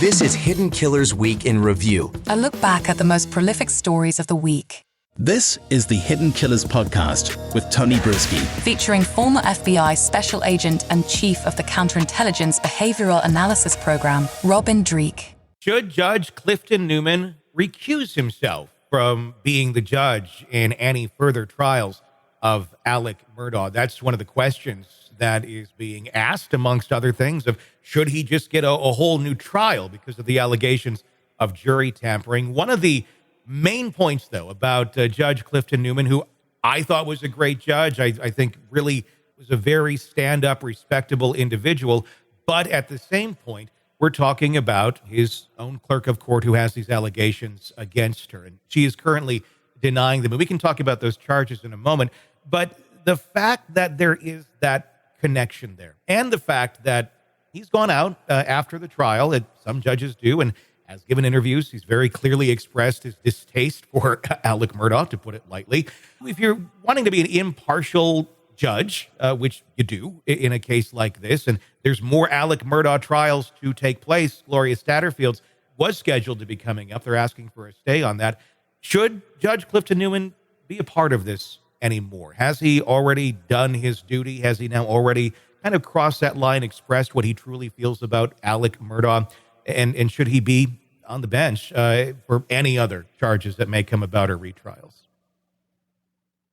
This is Hidden Killers Week in Review. A look back at the most prolific stories of the week. This is the Hidden Killers podcast with Tony Brueski. Featuring former FBI Special Agent and Chief of the Counterintelligence Behavioral Analysis Program, Robin Dreeke. Should Judge Clifton Newman recuse himself from being the judge in any further trials of Alec Murdaugh? That's one of the questions that is being asked, amongst other things, of should he just get a whole new trial because of the allegations of jury tampering. One of the main points, though, about Judge Clifton Newman, who I thought was a great judge, I think really was a very stand-up, respectable individual, but at the same point, we're talking about his own clerk of court who has these allegations against her, and she is currently denying them. And we can talk about those charges in a moment, but the fact that there is that connection there, and the fact that he's gone out after the trial, as some judges do, and has given interviews. He's very clearly expressed his distaste for Alec Murdaugh, to put it lightly. If you're wanting to be an impartial judge, which you do in a case like this, and there's more Alec Murdaugh trials to take place, Gloria Statterfield's was scheduled to be coming up. They're asking for a stay on that. Should Judge Clifton Newman be a part of this anymore? Has he already done his duty? Has he now already kind of crossed that line, expressed what he truly feels about Alec Murdaugh? And should he be on the bench for any other charges that may come about or retrials?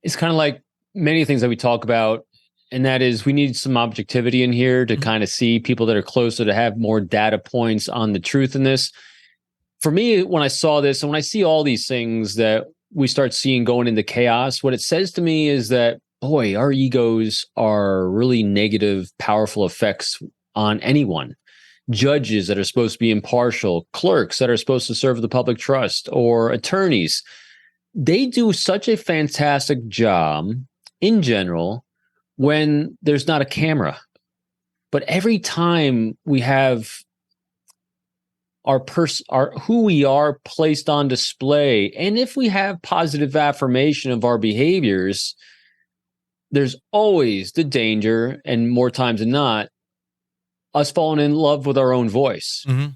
It's kind of like many things that we talk about, and that is we need some objectivity in here to kind of see people that are closer to have more data points on the truth in this. For me, when I saw this and when I see all these things that we start seeing going into chaos, what it says to me is that, boy, our egos are really negative, powerful effects on anyone. Judges that are supposed to be impartial, clerks that are supposed to serve the public trust, or attorneys. They do such a fantastic job in general when there's not a camera. But every time we have our who we are placed on display, and if we have positive affirmation of our behaviors, there's always the danger, and more times than not, us falling in love with our own voice. Mm-hmm.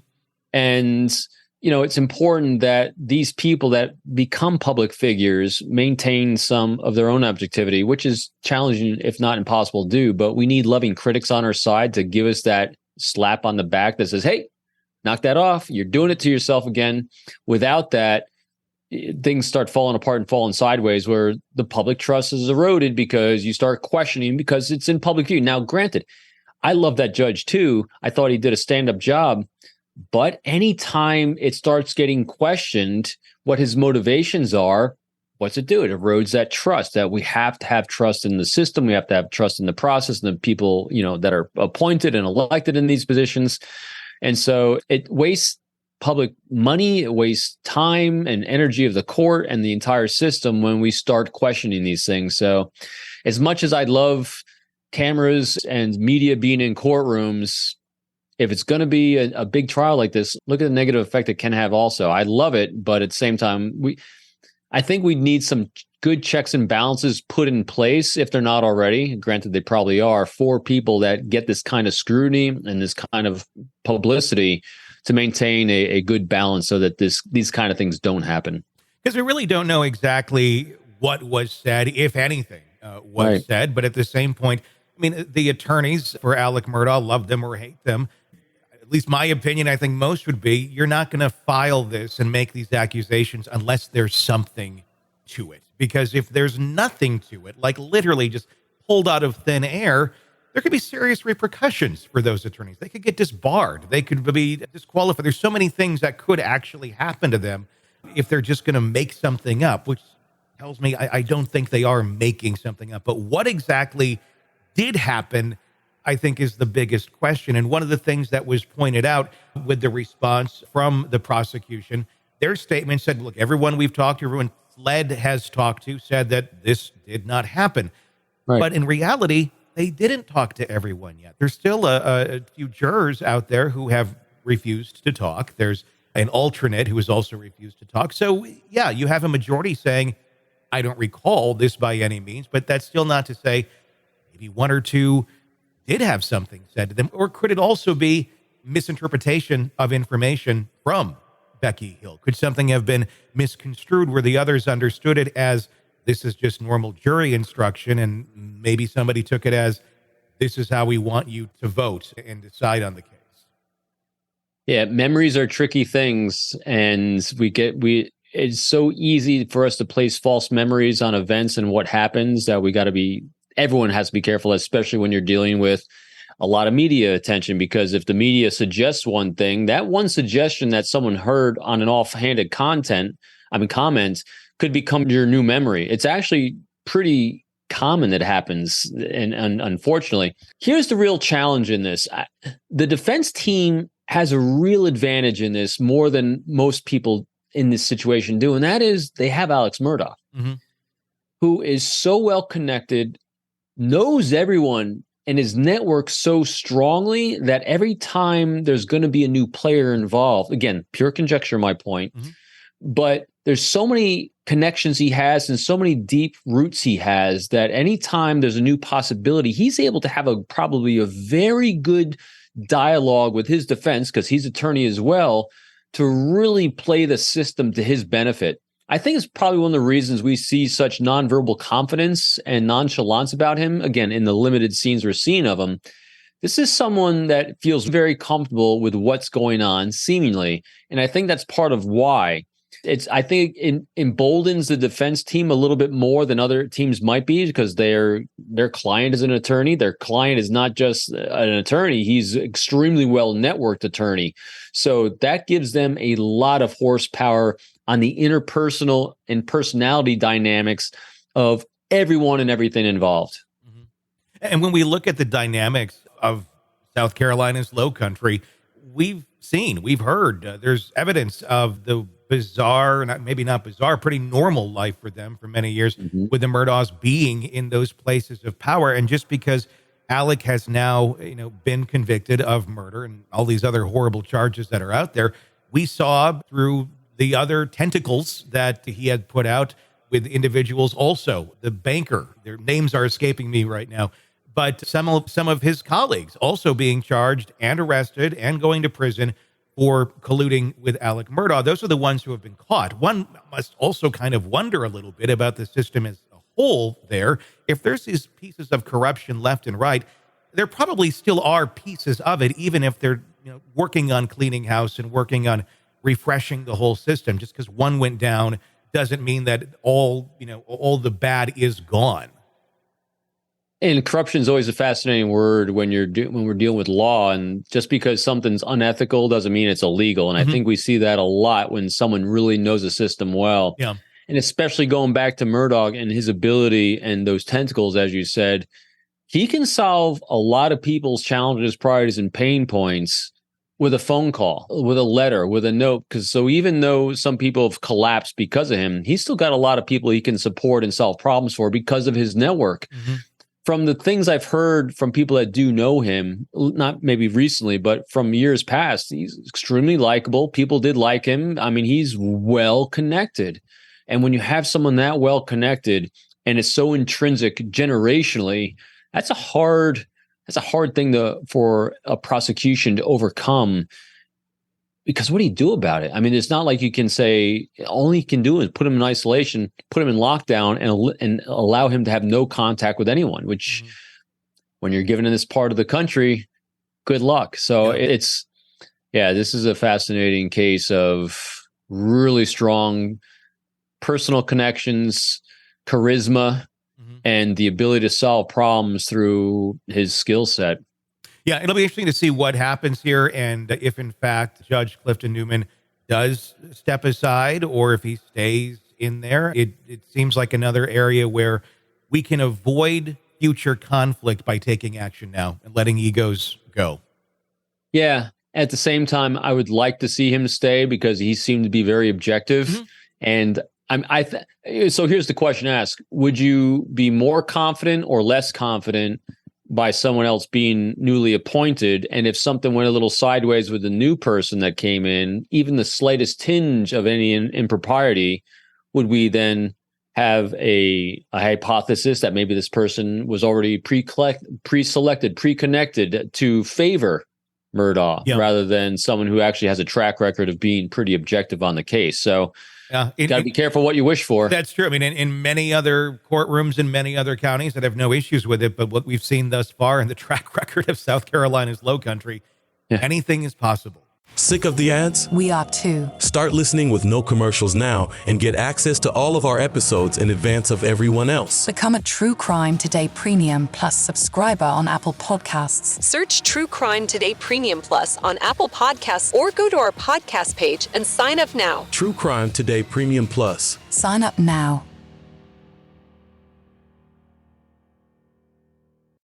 And, you know, it's important that these people that become public figures maintain some of their own objectivity, which is challenging, if not impossible to do. But we need loving critics on our side to give us that slap on the back that says, hey, knock that off. You're doing it to yourself again. Without that, things start falling apart and falling sideways, where the public trust is eroded because you start questioning because it's in public view. Now, granted, I love that judge too. I thought he did a stand-up job. But anytime it starts getting questioned what his motivations are, what's it do? It erodes that trust. That we have to have trust in the system. We have to have trust in the process and the people, you know, that are appointed and elected in these positions. And so it wastes public money, it wastes time and energy of the court and the entire system when we start questioning these things. So as much as I'd love cameras and media being in courtrooms, if it's going to be a big trial like this, look at the negative effect it can have also. I love it, but at the same time, I think we need some good checks and balances put in place, if they're not already. Granted, they probably are, for people that get this kind of scrutiny and this kind of publicity to maintain a good balance so that these kind of things don't happen. Because we really don't know exactly what was said, if anything was said. But at the same point, I mean, the attorneys for Alec Murdaugh, love them or hate them, at least my opinion, I think most would be, you're not going to file this and make these accusations unless there's something to it. Because if there's nothing to it, like literally just pulled out of thin air, there could be serious repercussions for those attorneys. They could get disbarred. They could be disqualified. There's so many things that could actually happen to them if they're just going to make something up, which tells me I don't think they are making something up. But what exactly did happen, I think, is the biggest question. And one of the things that was pointed out with the response from the prosecution, their statement said, look, everyone we've talked to, everyone Fled has talked to, said that this did not happen. Right. But in reality, they didn't talk to everyone yet. There's still a few jurors out there who have refused to talk. There's an alternate who has also refused to talk. So, yeah, you have a majority saying, I don't recall this by any means, but that's still not to say maybe one or two did have something said to them. Or could it also be misinterpretation of information from Becky Hill? Could something have been misconstrued where the others understood it as this is just normal jury instruction, and maybe somebody took it as this is how we want you to vote and decide on the case? Yeah, memories are tricky things, and it's so easy for us to place false memories on events and what happens that everyone has to be careful, especially when you're dealing with a lot of media attention, because if the media suggests one thing, that one suggestion that someone heard on an offhanded comment could become your new memory. It's actually pretty common that happens, and unfortunately. Here's the real challenge in this. The defense team has a real advantage in this more than most people in this situation do, and that is they have Alex Murdaugh, who is so well connected, knows everyone and his network so strongly that every time there's going to be a new player involved, again, pure conjecture, my point, but there's so many connections he has and so many deep roots he has that anytime there's a new possibility, he's able to have probably a very good dialogue with his defense, because he's attorney as well, to really play the system to his benefit. I think it's probably one of the reasons we see such nonverbal confidence and nonchalance about him, again, in the limited scenes we're seeing of him. This is someone that feels very comfortable with what's going on, seemingly. And I think that's part of why. I think it emboldens the defense team a little bit more than other teams might be, because their client is an attorney. Their client is not just an attorney. He's extremely well-networked attorney. So that gives them a lot of horsepower on the interpersonal and personality dynamics of everyone and everything involved. And when we look at the dynamics of South Carolina's Low Country, we've heard, there's evidence of the bizarre, maybe not bizarre, pretty normal life for them for many years, with the Murdaughs being in those places of power. And just because Alec has now, been convicted of murder and all these other horrible charges that are out there, we saw through the other tentacles that he had put out with individuals, also the banker, their names are escaping me right now, but some of his colleagues also being charged and arrested and going to prison for colluding with Alec Murdaugh. Those are the ones who have been caught. One must also kind of wonder a little bit about the system as a whole there. If there's these pieces of corruption left and right, there probably still are pieces of it, even if they're working on cleaning house and working on refreshing the whole system. Just because one went down doesn't mean that all the bad is gone. And corruption is always a fascinating word when we're dealing with law. And just because something's unethical doesn't mean it's illegal. And I think we see that a lot when someone really knows the system well. Yeah. And especially going back to Murdaugh and his ability and those tentacles, as you said, he can solve a lot of people's challenges, priorities, and pain points with a phone call, with a letter, with a note. So even though some people have collapsed because of him, he's still got a lot of people he can support and solve problems for because of his network. From the things I've heard from people that do know him, not maybe recently, but from years past, he's extremely likable. People did like him. I mean, he's well connected. And when you have someone that well connected and is so intrinsic generationally, that's a hard thing for a prosecution to overcome. Because what do you do about it? I mean, it's not like you can say all he can do is put him in isolation, put him in lockdown, and allow him to have no contact with anyone, which when you're given in this part of the country, good luck. So this is a fascinating case of really strong personal connections, charisma, and the ability to solve problems through his skill set. Yeah, it'll be interesting to see what happens here, and if, in fact, Judge Clifton Newman does step aside or if he stays in there. It seems like another area where we can avoid future conflict by taking action now and letting egos go. Yeah. At the same time, I would like to see him stay because he seemed to be very objective. And so here's the question asked. Would you be more confident or less confident by someone else being newly appointed? And if something went a little sideways with the new person that came in, even the slightest tinge of any impropriety, would we then have a hypothesis that maybe this person was already pre-selected, pre-connected to favor Murdaugh Yeah. rather than someone who actually has a track record of being pretty objective on the case. So Yeah, got to be careful what you wish for. that's true. I mean, in many other courtrooms in many other counties that have no issues with it, but what we've seen thus far in the track record of South Carolina's Low Country, anything is possible. Sick of the ads? We are too. Start listening with no commercials now and get access to all of our episodes in advance of everyone else. Become a True Crime Today Premium Plus subscriber on Apple Podcasts. Search True Crime Today Premium Plus on Apple Podcasts or go to our podcast page and sign up now. True Crime Today Premium Plus. Sign up now.